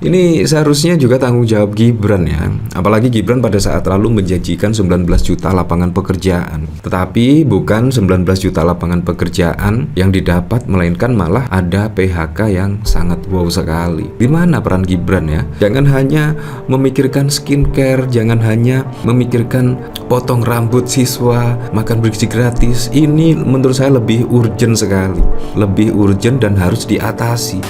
Ini seharusnya juga tanggung jawab Gibran ya. Apalagi Gibran pada saat lalu menjanjikan 19 juta lapangan pekerjaan. Tetapi bukan 19 juta lapangan pekerjaan yang didapat, melainkan malah ada PHK yang sangat wow sekali. Di mana peran Gibran ya? Jangan hanya memikirkan skincare, jangan hanya memikirkan potong rambut siswa, makan bergizi gratis. Ini menurut saya lebih urgent sekali. Lebih urgent dan harus diatasi.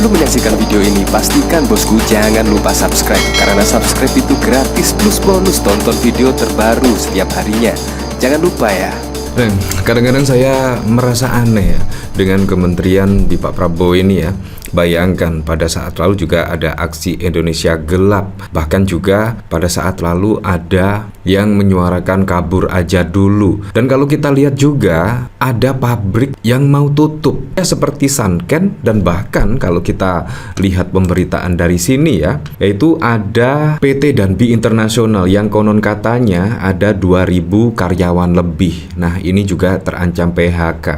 Sebelum menyaksikan video ini, pastikan bosku jangan lupa subscribe, karena subscribe itu gratis plus bonus tonton video terbaru setiap harinya. Jangan lupa ya. Kadang-kadang saya merasa aneh ya dengan kementerian di Pak Prabowo ini ya. Bayangkan pada saat lalu juga ada aksi Indonesia Gelap. Bahkan juga pada saat lalu ada yang menyuarakan kabur aja dulu. Dan kalau kita lihat juga ada pabrik yang mau tutup ya, seperti Sanken. Dan bahkan kalau kita lihat pemberitaan dari sini ya, yaitu ada PT Danbi Internasional yang konon katanya ada 2000 karyawan lebih. Nah ini juga terancam PHK.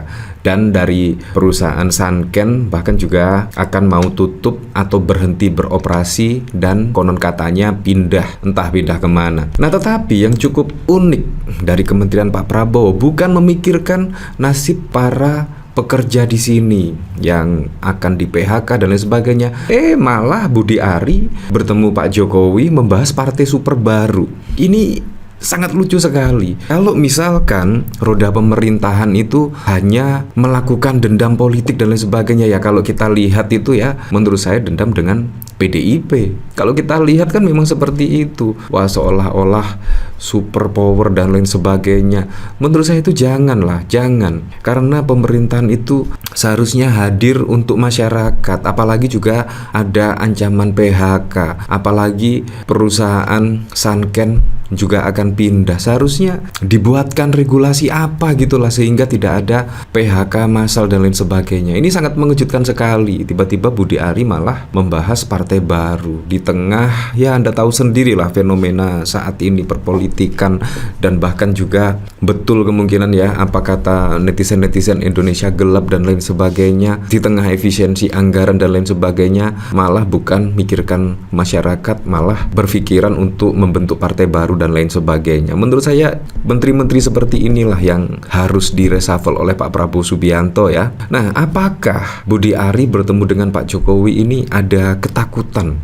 Dan dari perusahaan Sanken bahkan juga akan mau tutup atau berhenti beroperasi, dan konon katanya pindah, entah pindah kemana. Nah tetapi yang cukup unik dari Kementerian Pak Prabowo bukan memikirkan nasib para pekerja di sini yang akan di PHK dan lain sebagainya. Malah Budi Ari bertemu Pak Jokowi membahas partai super baru. Ini sangat lucu sekali. Kalau misalkan roda pemerintahan itu hanya melakukan dendam politik dan lain sebagainya ya, kalau kita lihat itu ya, menurut saya dendam dengan PDIP. Kalau kita lihat kan memang seperti itu. Wah, seolah-olah super power dan lain sebagainya. Menurut saya itu janganlah, jangan. Karena pemerintahan itu seharusnya hadir untuk masyarakat. Apalagi juga ada ancaman PHK. Apalagi perusahaan Sanken juga akan pindah. Seharusnya dibuatkan regulasi apa gitulah sehingga tidak ada PHK massal dan lain sebagainya. Ini sangat mengejutkan sekali. Tiba-tiba Budi Ari malah membahas partai baru di tengah ya, Anda tahu sendirilah fenomena saat ini perpolitikan, dan bahkan juga betul kemungkinan ya apa kata netizen-netizen Indonesia Gelap dan lain sebagainya, di tengah efisiensi anggaran dan lain sebagainya, malah bukan mikirkan masyarakat, malah berpikiran untuk membentuk partai baru dan lain sebagainya. Menurut saya menteri-menteri seperti inilah yang harus direshuffle oleh Pak Prabowo Subianto ya. Nah, apakah Budi Ari bertemu dengan Pak Jokowi ini ada ketakutan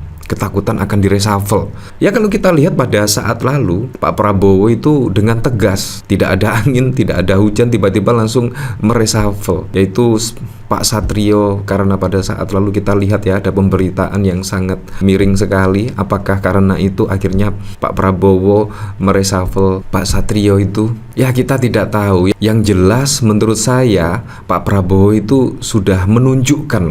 akan direshuffle? Ya kalau kita lihat pada saat lalu Pak Prabowo itu dengan tegas, tidak ada angin, tidak ada hujan, tiba-tiba langsung mereshuffle, yaitu Pak Satrio. Karena pada saat lalu kita lihat ya ada pemberitaan yang sangat miring sekali. Apakah karena itu akhirnya Pak Prabowo mereshuffle Pak Satrio itu? Ya kita tidak tahu. Yang jelas menurut saya Pak Prabowo itu sudah menunjukkan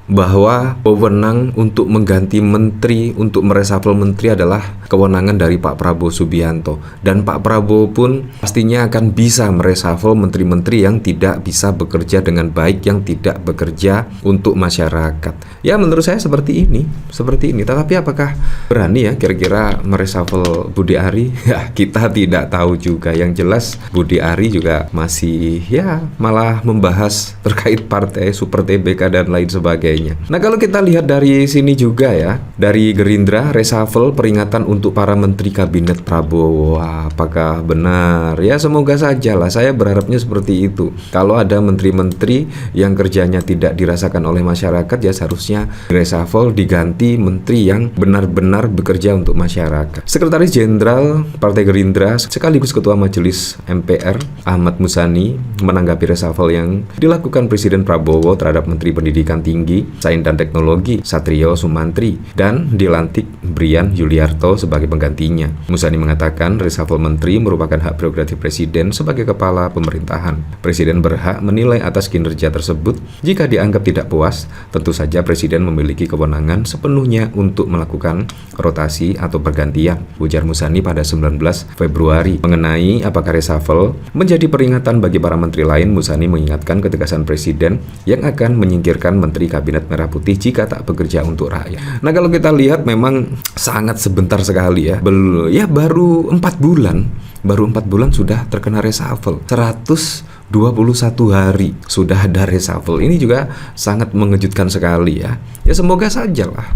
bahwa wewenang untuk mengganti menteri, untuk mereshuffle menteri adalah kewenangan dari Pak Prabowo Subianto. Dan Pak Prabowo pun pastinya akan bisa mereshuffle menteri-menteri yang tidak bisa bekerja dengan baik, yang tidak bekerja untuk masyarakat. Ya menurut saya seperti ini. Tetapi apakah berani ya kira-kira mereshuffle Budi Ari? Ya kita tidak tahu juga. Yang jelas Budi Ari juga masih ya malah membahas terkait partai Super TBK dan lain sebagainya. Nah kalau kita lihat dari sini juga ya, dari Gerindra reshuffle peringatan untuk para menteri kabinet Prabowo. Apakah benar? Ya semoga saja lah, saya berharapnya seperti itu. Kalau ada menteri-menteri yang kerjanya tidak dirasakan oleh masyarakat, ya seharusnya reshuffle, diganti menteri yang benar-benar bekerja untuk masyarakat. Sekretaris Jenderal Partai Gerindra sekaligus Ketua Majelis MPR Ahmad Muzani menanggapi reshuffle yang dilakukan Presiden Prabowo terhadap Menteri Pendidikan Tinggi, Sains dan Teknologi Satrio Sumantri dan dilantik Brian Yuliarto sebagai penggantinya. Muzani mengatakan reshuffle menteri merupakan hak prerogatif Presiden sebagai kepala pemerintahan. Presiden berhak menilai atas kinerja tersebut. Jika dianggap tidak puas, tentu saja Presiden memiliki kewenangan sepenuhnya untuk melakukan rotasi atau pergantian, ujar Muzani pada 19 Februari. Mengenai apakah reshuffle menjadi peringatan bagi para menteri lain, Muzani mengingatkan ketegasan Presiden yang akan menyingkirkan Menteri Kabinet Merah Putih jika tak bekerja untuk rakyat. Nah, kalau kita lihat memang sangat sebentar sekali ya. Baru 4 bulan sudah terkena reshuffle. 121 hari sudah ada reshuffle. Ini juga sangat mengejutkan sekali ya. Ya semoga sajalah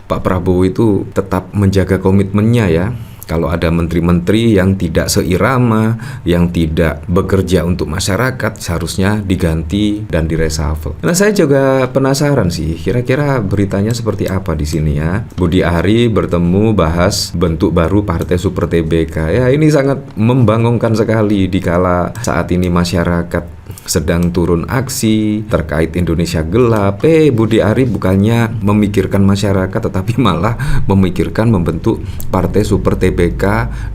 Pak Prabowo itu tetap menjaga komitmennya ya. Kalau ada menteri-menteri yang tidak seirama, yang tidak bekerja untuk masyarakat, seharusnya diganti dan direshuffle. Nah, saya juga penasaran sih, kira-kira beritanya seperti apa di sini ya. Budi Ari bertemu bahas bentuk baru Partai Super TBK. Ya, ini sangat membangunkan sekali dikala saat ini masyarakat sedang turun aksi terkait Indonesia gelap. Budi Ari bukannya memikirkan masyarakat, tetapi malah memikirkan membentuk Partai Super TBK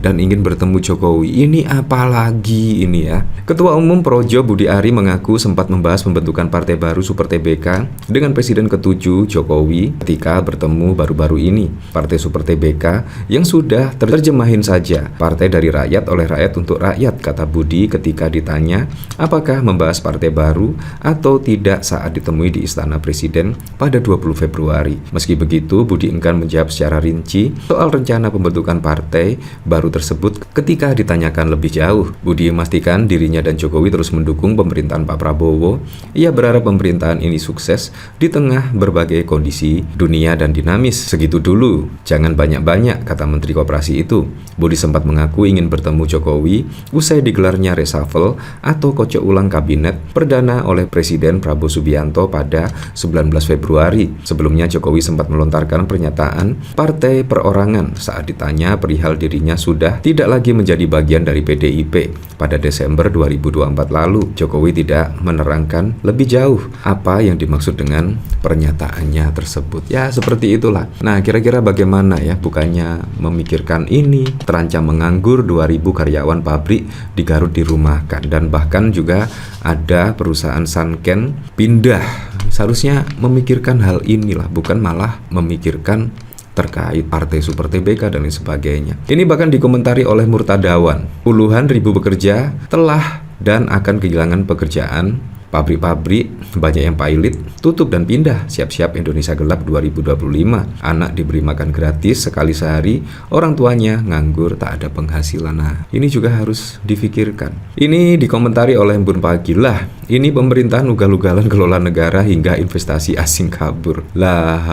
dan ingin bertemu Jokowi. Ini apa lagi ini ya? Ketua Umum Projo Budi Ari mengaku sempat membahas pembentukan partai baru Super TBK dengan Presiden ke-7 Jokowi ketika bertemu baru-baru ini. Partai Super TBK yang sudah terjemahin saja, partai dari rakyat oleh rakyat untuk rakyat, kata Budi ketika ditanya apakah membahas partai baru atau tidak saat ditemui di Istana Presiden pada 20 Februari. Meski begitu, Budi enggan menjawab secara rinci soal rencana pembentukan partai baru tersebut ketika ditanyakan lebih jauh. Budi memastikan dirinya dan Jokowi terus mendukung pemerintahan Pak Prabowo. Ia berharap pemerintahan ini sukses di tengah berbagai kondisi dunia dan dinamis. Segitu dulu, jangan banyak-banyak, kata Menteri Koperasi itu. Budi sempat mengaku ingin bertemu Jokowi usai digelarnya reshuffle atau kocok ulang kabinet perdana oleh Presiden Prabowo Subianto pada 19 Februari. Sebelumnya Jokowi sempat melontarkan pernyataan partai perorangan saat ditanya perihal dirinya sudah tidak lagi menjadi bagian dari PDIP. Pada Desember 2024 lalu, Jokowi tidak menerangkan lebih jauh apa yang dimaksud dengan pernyataannya tersebut. Ya, seperti itulah. Nah, kira-kira bagaimana ya? Bukannya memikirkan ini, terancam menganggur 2.000 karyawan pabrik di Garut dirumahkan, dan bahkan juga ada perusahaan Sanken pindah. Seharusnya memikirkan hal inilah, bukan malah memikirkan terkait Partai Super TBK dan lain sebagainya. Ini bahkan dikomentari oleh Murtadawan. Puluhan ribu pekerja telah dan akan kehilangan pekerjaan. Pabrik-pabrik banyak yang pilot, tutup dan pindah. Siap-siap Indonesia Gelap 2025. Anak diberi makan gratis sekali sehari, orang tuanya nganggur, tak ada penghasilan. Nah, ini juga harus difikirkan. Ini dikomentari oleh Embun Pagilah. Ini pemerintahan ugal-ugalan kelola negara hingga investasi asing kabur. Lah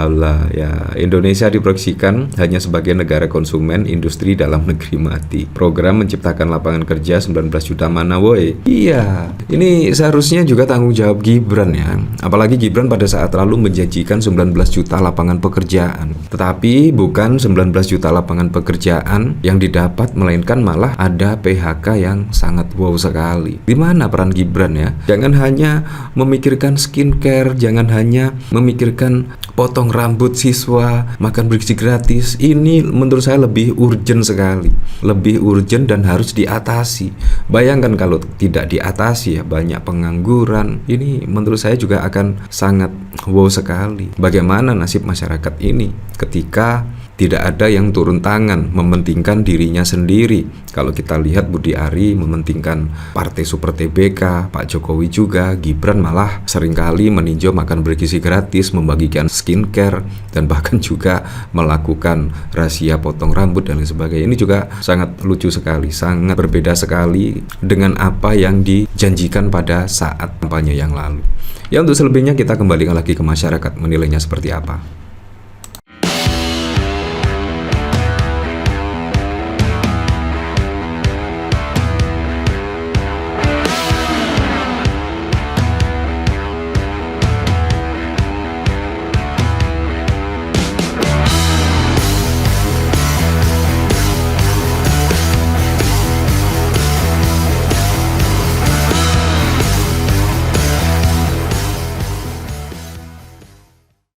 ya, Indonesia diproyeksikan hanya sebagai negara konsumen, industri dalam negeri mati. Program menciptakan lapangan kerja 19 juta mana woi? Iya, ini seharusnya juga tanggung jawab Gibran ya. Apalagi Gibran pada saat lalu menjanjikan 19 juta lapangan pekerjaan. Tetapi bukan 19 juta lapangan pekerjaan yang didapat, melainkan malah ada PHK yang sangat wow sekali. Di mana peran Gibran ya? Jangan hanya memikirkan skincare, jangan hanya memikirkan potong rambut siswa, makan bergizi gratis. Ini menurut saya lebih urgent sekali. Lebih urgent dan harus diatasi. Bayangkan kalau tidak diatasi ya, banyak pengangguran. Ini menurut saya juga akan sangat wow sekali. Bagaimana nasib masyarakat ini ketika tidak ada yang turun tangan mementingkan dirinya sendiri. Kalau kita lihat Budi Ari mementingkan Partai Super TBK, Pak Jokowi juga, Gibran malah seringkali meninjau makan bergizi gratis, membagikan skincare, dan bahkan juga melakukan rahasia potong rambut dan lain sebagainya. Ini juga sangat lucu sekali, sangat berbeda sekali dengan apa yang dijanjikan pada saat kampanye yang lalu. Ya, untuk selebihnya kita kembalikan lagi ke masyarakat menilainya seperti apa.